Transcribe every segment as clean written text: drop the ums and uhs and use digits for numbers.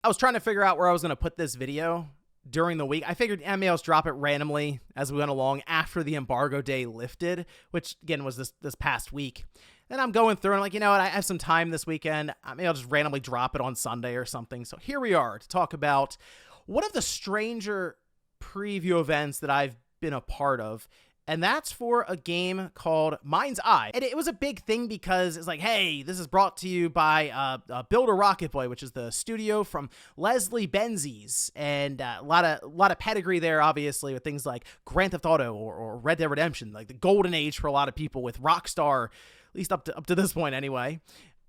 I was trying to figure out where I was going to put this video during the week. I figured I may just drop it randomly as we went along after the embargo day lifted, which again was this past week. Then I'm going through and like, you know what, I have some time this weekend. Maybe I'll just randomly drop it on Sunday or something. So here we are to talk about one of the stranger preview events that I've been a part of. And that's for a game called MindsEye. And it was a big thing because it's like, hey, this is brought to you by Build a Rocket Boy, which is the studio from Leslie Benzies. And a lot of pedigree there, obviously, with things like Grand Theft Auto or Red Dead Redemption, like the golden age for a lot of people with Rockstar, at least up to this point anyway.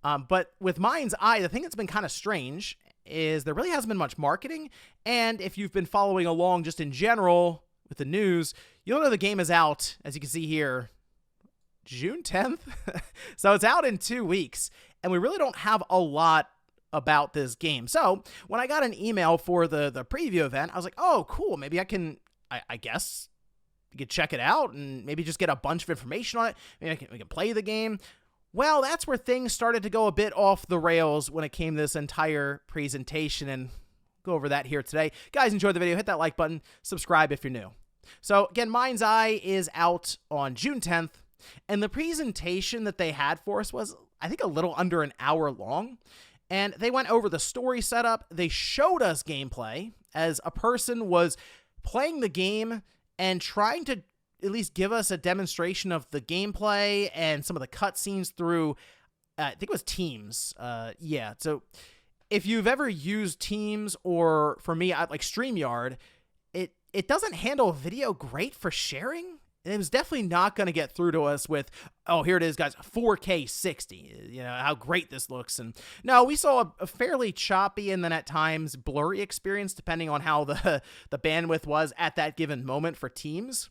But with MindsEye, the thing that's been kind of strange is there really hasn't been much marketing. And if you've been following along just in general with the news, you'll know the game is out, as you can see here, June 10th. So it's out in 2 weeks, and we really don't have a lot about this game. So when I got an email for the preview event, I was like, oh, cool. Maybe I guess you could check it out and maybe just get a bunch of information on it. Maybe we can play the game. Well, that's where things started to go a bit off the rails when it came to this entire presentation, and go over that here today. Guys, enjoyed the video. Hit that like button. Subscribe if you're new. So again, MindsEye is out on June 10th, and the presentation that they had for us was, I think, a little under an hour long, and they went over the story setup. They showed us gameplay as a person was playing the game and trying to at least give us a demonstration of the gameplay and some of the cutscenes through, I think it was Teams. Yeah, so if you've ever used Teams, or for me, like StreamYard, it doesn't handle video great for sharing. It was definitely not going to get through to us with, oh, here it is, guys, 4K 60, you know, how great this looks. And no, we saw a fairly choppy and then at times blurry experience, depending on how the bandwidth was at that given moment for Teams.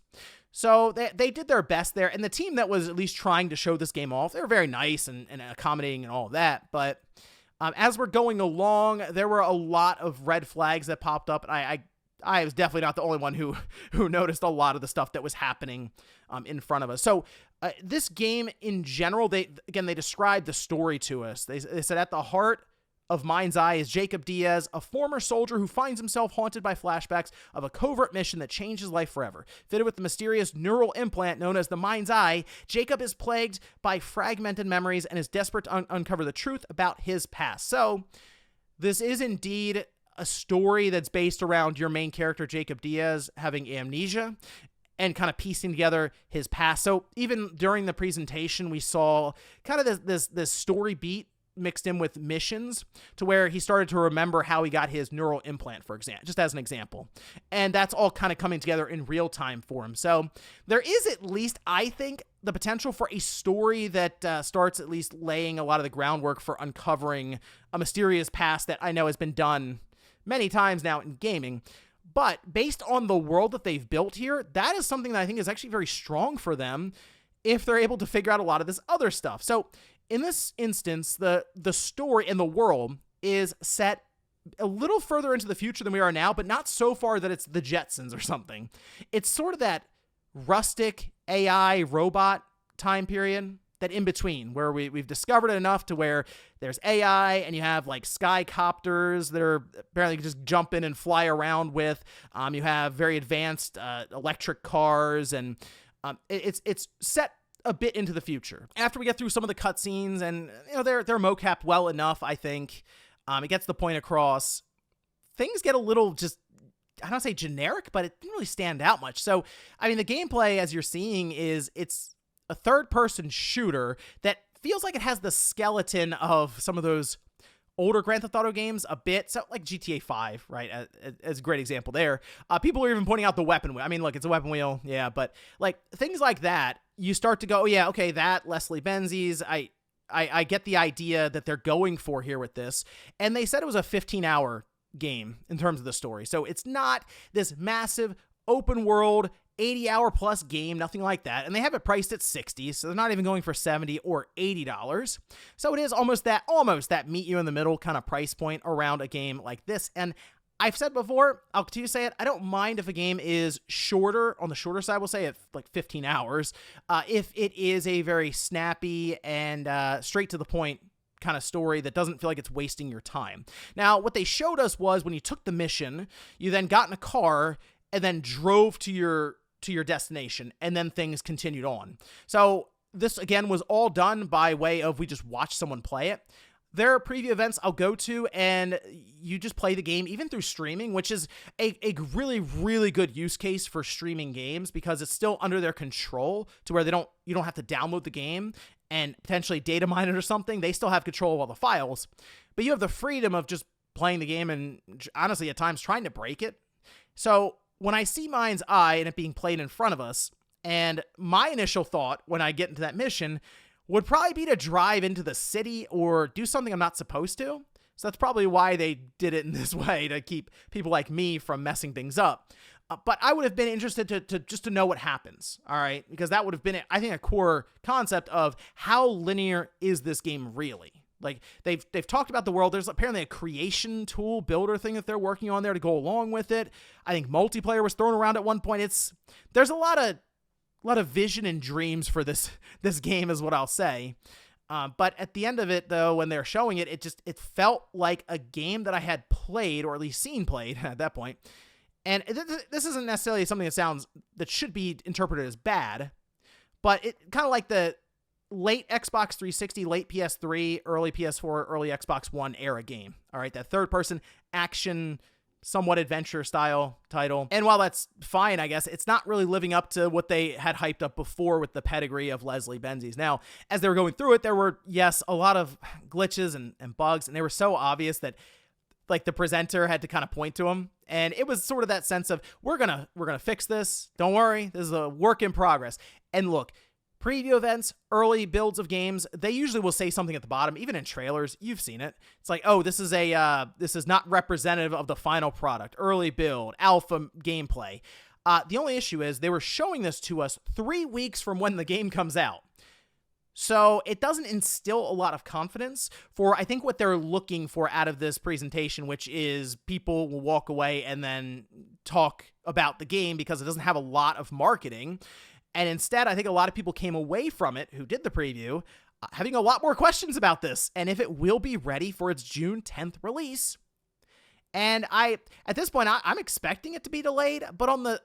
So they did their best there. And the team that was at least trying to show this game off, they were very nice and accommodating and all of that. But as we're going along, there were a lot of red flags that popped up. And I was definitely not the only one who noticed a lot of the stuff that was happening in front of us. So this game in general, they described the story to us. They said at the heart of MindsEye is Jacob Diaz, a former soldier who finds himself haunted by flashbacks of a covert mission that changed his life forever. Fitted with the mysterious neural implant known as the MindsEye, Jacob is plagued by fragmented memories and is desperate to uncover the truth about his past. So this is indeed a story that's based around your main character, Jacob Diaz, having amnesia and kind of piecing together his past. So even during the presentation, we saw kind of this story beat mixed in with missions to where he started to remember how he got his neural implant, for example, just as an example. And that's all kind of coming together in real time for him. So there is at least, I think, the potential for a story that starts at least laying a lot of the groundwork for uncovering a mysterious past that I know has been done many times now in gaming. But based on the world that they've built here, that is something that I think is actually very strong for them if they're able to figure out a lot of this other stuff. So in this instance, the story and the world is set a little further into the future than we are now, but not so far that it's the Jetsons or something. It's sort of that rustic AI robot time period, that in between where we've discovered enough to where there's AI and you have like skycopters that are apparently just jump in and fly around with. You have very advanced electric cars, and it's set a bit into the future. After we get through some of the cutscenes, and you know they're mocapped well enough, I think it gets the point across. Things get a little just, I don't say generic, but it didn't really stand out much. So I mean, the gameplay, as you're seeing, is it's a third-person shooter that feels like it has the skeleton of some of those older Grand Theft Auto games a bit. So like GTA 5, right, as a great example there. People are even pointing out the weapon wheel. I mean, look, it's a weapon wheel, yeah, but like things like that, you start to go, oh, yeah, okay, that, Leslie Benzies, I get the idea that they're going for here with this. And they said it was a 15-hour game in terms of the story. So it's not this massive open world 80-hour plus game, nothing like that. And they have it priced at $60, so they're not even going for $70 or $80. So it is almost that meet you in the middle kind of price point around a game like this. And I've said before, I'll continue to say it, I don't mind if a game is shorter, on the shorter side, we'll say it's like 15 hours, if it is a very snappy and straight to the point kind of story that doesn't feel like it's wasting your time. Now, what they showed us was when you took the mission, you then got in a car and then drove to your destination, and then things continued on. So this, again, was all done by way of we just watched someone play it. There are preview events I'll go to, and you just play the game, even through streaming, which is a really, really good use case for streaming games because it's still under their control to where you don't have to download the game and potentially data mine it or something. They still have control of all the files, but you have the freedom of just playing the game and honestly at times trying to break it. So when I see MindsEye and it being played in front of us, and my initial thought when I get into that mission would probably be to drive into the city or do something I'm not supposed to. So that's probably why they did it in this way, to keep people like me from messing things up. But I would have been interested to just to know what happens, all right? Because that would have been, I think, a core concept of how linear is this game really? Like, they've talked about the world. There's apparently a creation tool builder thing that they're working on there to go along with it. I think multiplayer was thrown around at one point. There's a lot of vision and dreams for this game is what I'll say. But at the end of it, though, when they're showing it, it felt like a game that I had played, or at least seen played at that point. And this isn't necessarily something that should be interpreted as bad, but it kind of like the late Xbox 360, late PS3, early PS4, early Xbox One era game. All right, that third-person action, somewhat adventure style title. And while that's fine, I guess, it's not really living up to what they had hyped up before with the pedigree of Leslie Benzies. Now, as they were going through it, there were, yes, a lot of glitches and bugs, and they were so obvious that like the presenter had to kind of point to them. And it was sort of that sense of, we're gonna fix this. Don't worry, this is a work in progress. And look, preview events, early builds of games, they usually will say something at the bottom, even in trailers. You've seen it. It's like, oh, this is not representative of the final product. Early build, alpha gameplay. The only issue is they were showing this to us 3 weeks from when the game comes out. So it doesn't instill a lot of confidence for, I think, what they're looking for out of this presentation, which is people will walk away and then talk about the game because it doesn't have a lot of marketing. And instead, I think a lot of people came away from it who did the preview having a lot more questions about this and if it will be ready for its June 10th release. And at this point, I'm expecting it to be delayed, but on the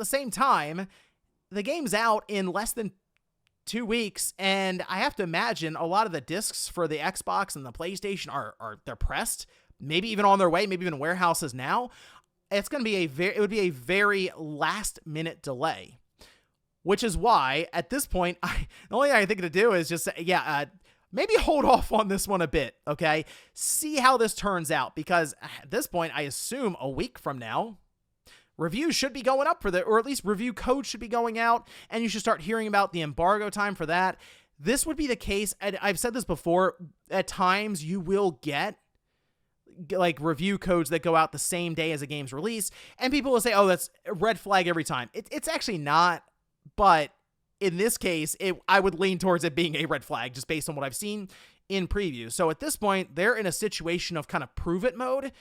same time, the game's out in less than 2 weeks, and I have to imagine a lot of the discs for the Xbox and the PlayStation they're pressed, maybe even on their way, maybe even warehouses now. It would be a very last minute delay. Which is why, at this point, the only thing I think to do is just say, maybe hold off on this one a bit, okay? See how this turns out, because at this point, I assume a week from now, reviews should be going up or at least review code should be going out, and you should start hearing about the embargo time for that. This would be the case, and I've said this before, at times you will get like review codes that go out the same day as a game's release, and people will say, oh, that's a red flag every time. It's actually not. But in this case, I would lean towards it being a red flag just based on what I've seen in previews. So at this point, they're in a situation of kind of prove it mode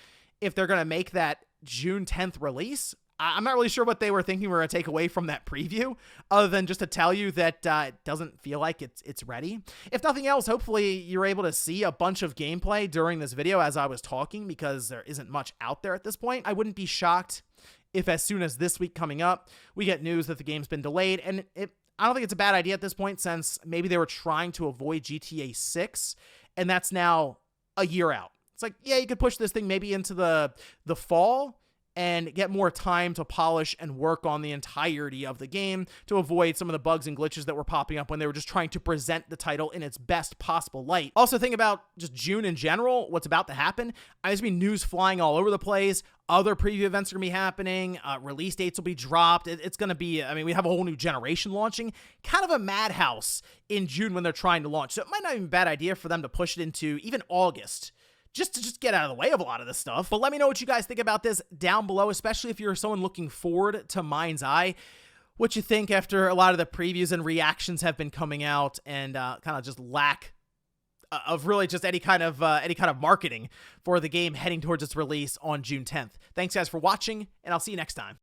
if they're going to make that June 10th release. I'm not really sure what they were thinking we were going to take away from that preview other than just to tell you that it doesn't feel like it's ready. If nothing else, hopefully you're able to see a bunch of gameplay during this video as I was talking because there isn't much out there at this point. I wouldn't be shocked if as soon as this week coming up, we get news that the game's been delayed. And I don't think it's a bad idea at this point since maybe they were trying to avoid GTA 6, and that's now a year out. It's like, yeah, you could push this thing maybe into the fall and get more time to polish and work on the entirety of the game to avoid some of the bugs and glitches that were popping up when they were just trying to present the title in its best possible light. Also, think about just June in general, what's about to happen. There's going to be news flying all over the place. Other preview events are going to be happening. Release dates will be dropped. It's going to be, we have a whole new generation launching. Kind of a madhouse in June when they're trying to launch. So it might not be a bad idea for them to push it into even August. Just to get out of the way of a lot of this stuff. But let me know what you guys think about this down below, especially if you're someone looking forward to MindsEye. What you think after a lot of the previews and reactions have been coming out and kind of just lack of really just any kind of marketing for the game heading towards its release on June 10th. Thanks guys for watching, and I'll see you next time.